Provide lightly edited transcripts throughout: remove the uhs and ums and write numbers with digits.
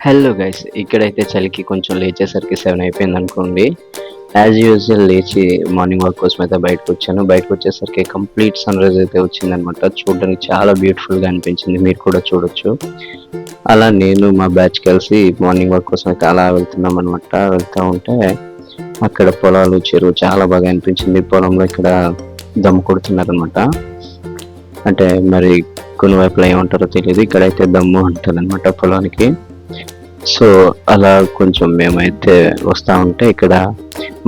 Hello guys, ఇక్కడైతే చలికి కొంచెం లేచేసరికి 7 అయిపోయింది అనుకోండి. యాజ్ యూజువల్ లేచి మార్నింగ్ వాక్ కోసం అయితే బయటకు వచ్చాను. బయటకు వచ్చేసరికి కంప్లీట్ సన్‌రైజ్ అయితే వచ్చిందనమాట. చూడడానికి చాలా బ్యూటిఫుల్‌గా అనిపించింది. మీరు కూడా చూడొచ్చు. అలా నేను మా బ్యాచ్ కలిసి మార్నింగ్ వాక్ కోసం అయితే అలా వెళ్తున్నాం అనమాట. వెళ్తా ఉంటే అక్కడ పొలాలు, చెరువు చాలా బాగా అనిపించింది. పొలంలో ఇక్కడ దమ్ము కొడుతున్నారనమాట. అంటే మరి కొన్ని వైపులా ఏమంటారో తెలియదు. ఇక్కడైతే దమ్ము అంటారనమాట పొలానికి. సో అలా కొంచెం మేమైతే వస్తా ఉంటే ఇక్కడ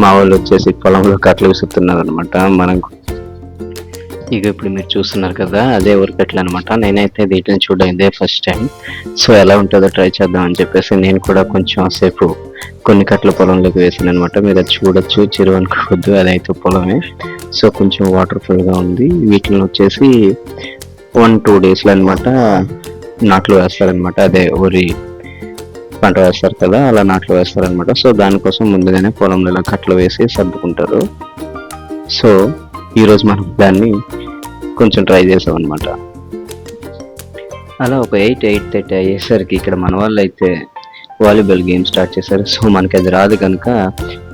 మా వాళ్ళు వచ్చేసి పొలంలో కట్టలు విసురుతున్నారు అనమాట. మనం ఇక ఇప్పుడు మీరు చూస్తున్నారు కదా, అదే ఉరకట్లు అనమాట. నేనైతే వీటిని చూడడం ఇదే ఫస్ట్ టైం. సో ఎలా ఉంటుందో ట్రై చేద్దాం అని చెప్పేసి నేను కూడా కొంచెం సేపు కొన్ని కట్టల పొలంలోకి వేసాను అనమాట. మీరు అది చూడొచ్చు, చెరువు అనుకోవద్దు, అదైతే పొలమే. సో కొంచెం వాటర్ఫుల్గా ఉంది. వీటిని వచ్చేసి 1-2 డేస్లో అనమాట నాట్లు వేస్తారనమాట. అదే వరి పంట వేస్తారు కదా, అలా నాట్లు వేస్తారనమాట. సో దానికోసం ముందుగానే పొలంలో ఇలా కట్టలు వేసి సర్దుకుంటారు. సో ఈరోజు మనం దాన్ని కొంచెం ట్రై చేసాం అనమాట. అలా ఒక 8-8:30 అయ్యేసరికి ఇక్కడ మన వాళ్ళు అయితే వాలీబాల్ గేమ్ స్టార్ట్ చేశారు. సో మనకి అది రాదు కనుక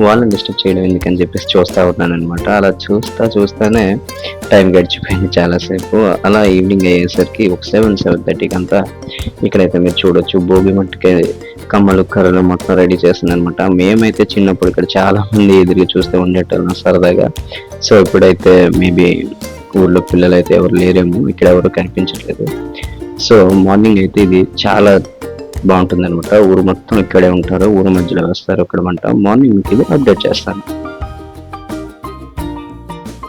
వాళ్ళని డిస్టర్బ్ చేయడం ఎందుకని చెప్పేసి చూస్తూ ఉన్నాను అనమాట. అలా చూస్తానే టైం గడిచిపోయింది చాలాసేపు. అలా ఈవినింగ్ అయ్యేసరికి ఒక 7-7:30కి అంతా ఇక్కడైతే మీరు చూడొచ్చు భోగి మట్టుకే కమ్మలు, కర్రలు మొత్తం రెడీ చేస్తుంది అనమాట. మేమైతే చిన్నప్పుడు ఇక్కడ చాలా మంది ఎదురు చూస్తూ ఉండేటోళ్ళం సరదాగా. సో ఇప్పుడైతే మేబీ ఊళ్ళో పిల్లలు అయితే ఎవరు లేరేమో, ఇక్కడ ఎవరు కనిపించట్లేదు. సో మార్నింగ్ అయితే ఇది చాలా బాగుంటుంది అనమాట. ఊరు మొత్తం ఇక్కడే ఉంటారు, ఊరు మధ్యలో వేస్తారు అక్కడ మంట. మార్నింగ్ మీకు ఇది అప్డేట్ చేస్తాను.